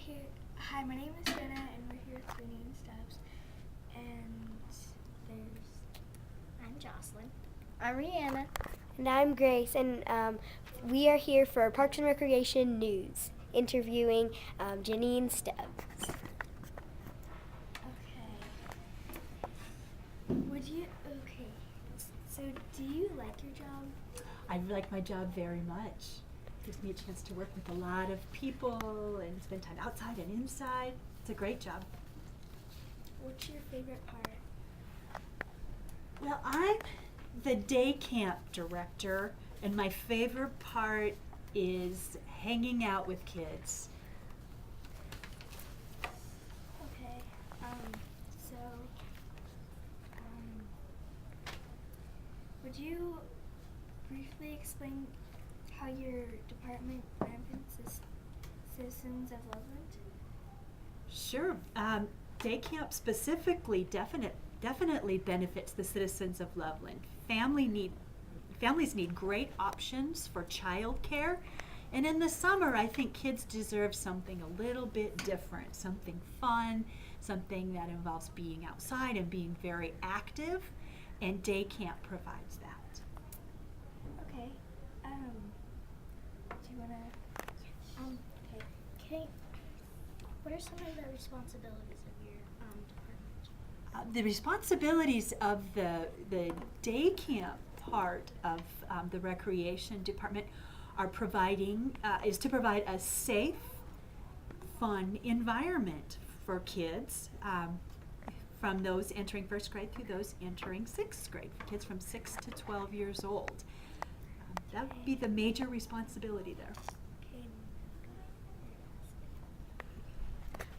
here. Hi, my name is Jenna, and we're here with Winnie and Stubbs. And I'm Jocelyn. I'm Rihanna. And I'm Grace, and we are here for Parks and Recreation News, interviewing Janine Stubbs. Okay, so do you like your job? I like my job very much. Gives me a chance to work with a lot of people and spend time outside and inside. It's a great job. What's your favorite part? Well, I'm the day camp director, and my favorite part is hanging out with kids. Okay, would you briefly explain how your department benefits citizens of Loveland? Sure. Day camp specifically definitely benefits the citizens of Loveland. Families need great options for childcare, and in the summer I think kids deserve something a little bit different, something fun, something that involves being outside and being very active, and day camp provides that. Okay. Do you wanna? Okay. What are some of the responsibilities of your department? The responsibilities of the day camp part of the recreation department is to provide a safe, fun environment for kids, from those entering first grade through those entering sixth grade, for kids from 6 to 12 years old. That would be the major responsibility there. Okay.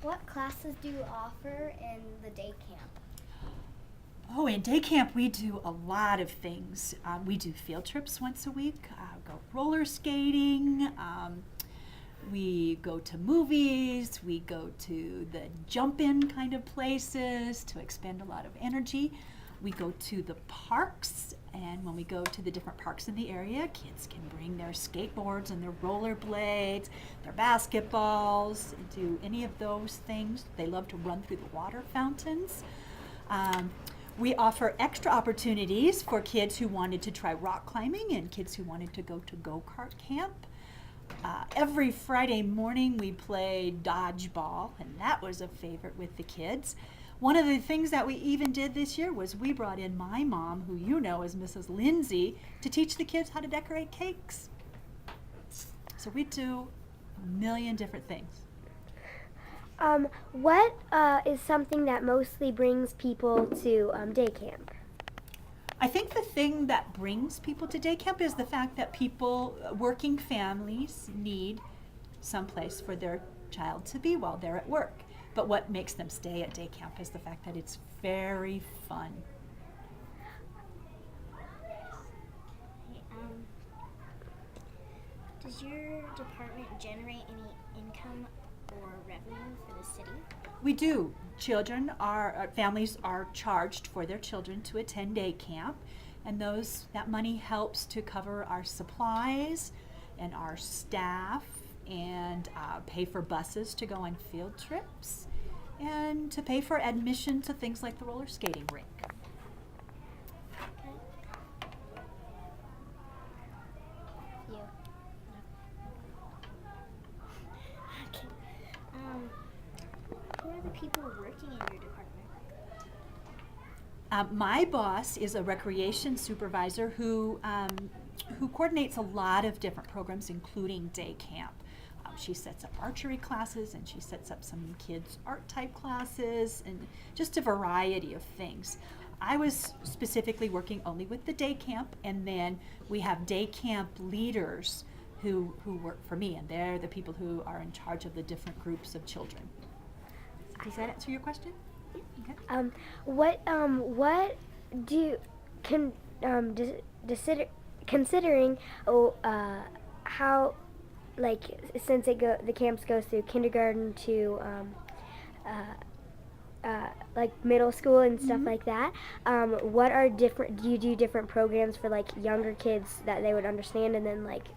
What classes do you offer in the day camp? Oh, in day camp we do a lot of things. We do field trips once a week, go roller skating, we go to movies, we go to the jump-in kind of places to expend a lot of energy. We go to the parks, and when we go to the different parks in the area, kids can bring their skateboards and their rollerblades, their basketballs, and do any of those things. They love to run through the water fountains. We offer extra opportunities for kids who wanted to try rock climbing and kids who wanted to go to go-kart camp. Every Friday morning we play dodgeball, and that was a favorite with the kids. One of the things that we even did this year was we brought in my mom, who you know as Mrs. Lindsay, to teach the kids how to decorate cakes. So we do a million different things. What is something that mostly brings people to day camp? I think the thing that brings people to day camp is the fact that working families need some place for their child to be while they're at work. But what makes them stay at day camp is the fact that it's very fun. Does your department generate any income or revenue for the city? We do. Families are charged for their children to attend day camp, and that money helps to cover our supplies and our staff, and pay for buses to go on field trips, and to pay for admission to things like the roller skating rink. Who are the people working in your department? My boss is a recreation supervisor who coordinates a lot of different programs, including day camp. She sets up archery classes, and she sets up some kids' art type classes, and just a variety of things. I was specifically working only with the day camp, and then we have day camp leaders who work for me, and they're the people who are in charge of the different groups of children. Does that answer your question? Okay. Considering how, like, since the camps go through kindergarten to like middle school and stuff like that. What are different? Do you do different programs for like younger kids that they would understand, and then like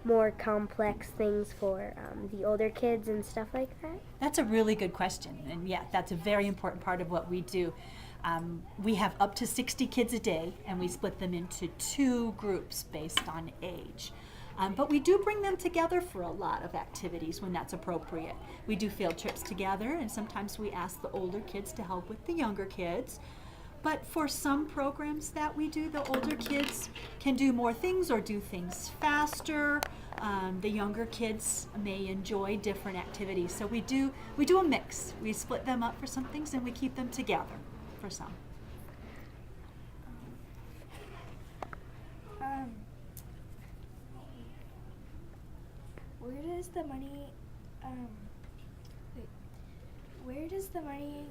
more complex things for the older kids and stuff like that? That's a really good question, and yeah, that's a very important part of what we do. We have up to 60 kids a day, and we split them into 2 groups based on age. But we do bring them together for a lot of activities when that's appropriate. We do field trips together, and sometimes we ask the older kids to help with the younger kids. But for some programs that we do, the older kids can do more things or do things faster. The younger kids may enjoy different activities. So we do a mix. We split them up for some things, and we keep them together for some. Where does the money, where does the money,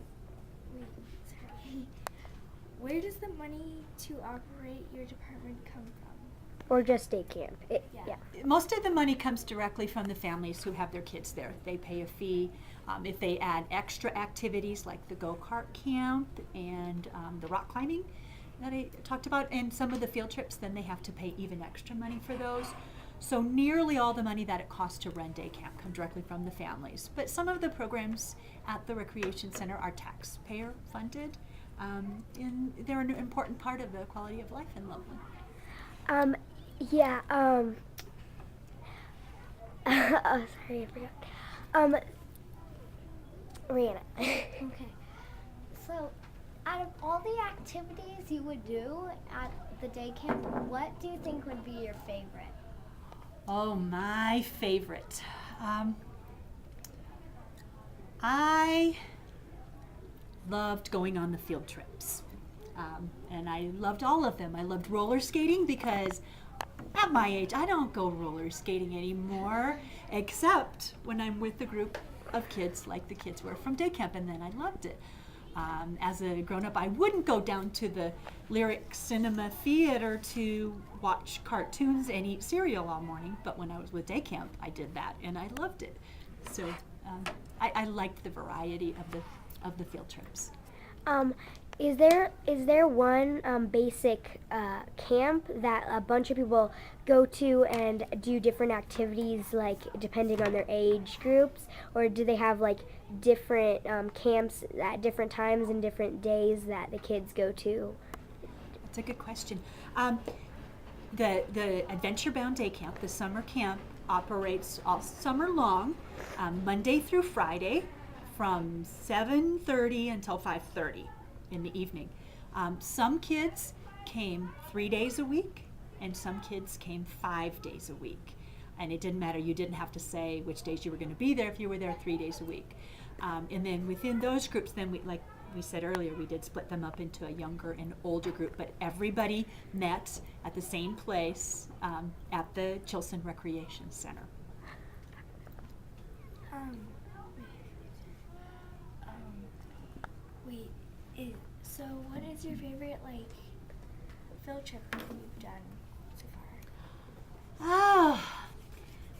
where does the money to operate your department come from? Or just day camp? Yeah. Most of the money comes directly from the families who have their kids there. They pay a fee. If they add extra activities like the go-kart camp and the rock climbing that I talked about, and some of the field trips, then they have to pay even extra money for those. So nearly all the money that it costs to run day camp come directly from the families. But some of the programs at the Recreation Center are taxpayer funded, and they're an important part of the quality of life in Loveland. Oh, sorry, I forgot. Rihanna. Okay. So, out of all the activities you would do at the day camp, what do you think would be your favorite? Oh, my favorite. I loved going on the field trips. And I loved all of them. I loved roller skating because at my age, I don't go roller skating anymore, except when I'm with a group of kids like the kids were from day camp, and then I loved it. As a grown-up, I wouldn't go down to the Lyric Cinema Theater to watch cartoons and eat cereal all morning, but when I was with day camp, I did that, and I loved it. So I liked the variety of the field trips. Is there one basic camp that a bunch of people go to and do different activities, like depending on their age groups, or do they have like different camps at different times and different days that the kids go to? That's a good question. The Adventure Bound Day Camp, the summer camp, operates all summer long, Monday through Friday, from 7:30 until 5:30 in the evening. Some kids came 3 days a week, and some kids came 5 days a week. And it didn't matter. You didn't have to say which days you were going to be there if you were there 3 days a week. And then within those groups, then like we said earlier, we did split them up into a younger and older group, but everybody met at the same place at the Chilson Recreation Center. So what is your favorite field trip that you've done so far? Oh,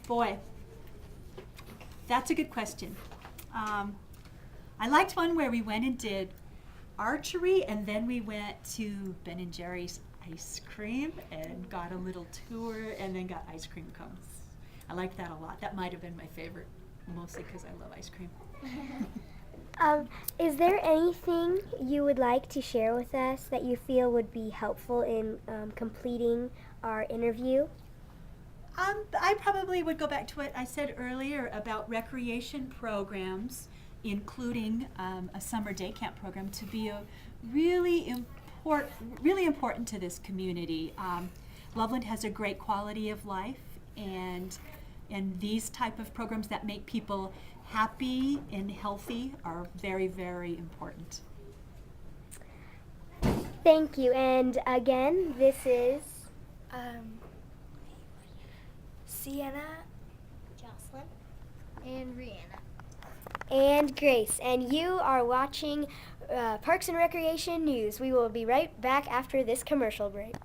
boy, that's a good question. I liked one where we went and did archery, and then we went to Ben and Jerry's ice cream and got a little tour, and then got ice cream cones. I liked that a lot. That might have been my favorite, mostly because I love ice cream. Is there anything you would like to share with us that you feel would be helpful in completing our interview? I probably would go back to what I said earlier about recreation programs, including a summer day camp program, to be a really important to this community. Loveland has a great quality of life, and these type of programs that make people happy and healthy are very, very important. Thank you. And again, this is Sienna, Jocelyn, and Rihanna. and Grace. And you are watching Parks and Recreation News. We will be right back after this commercial break.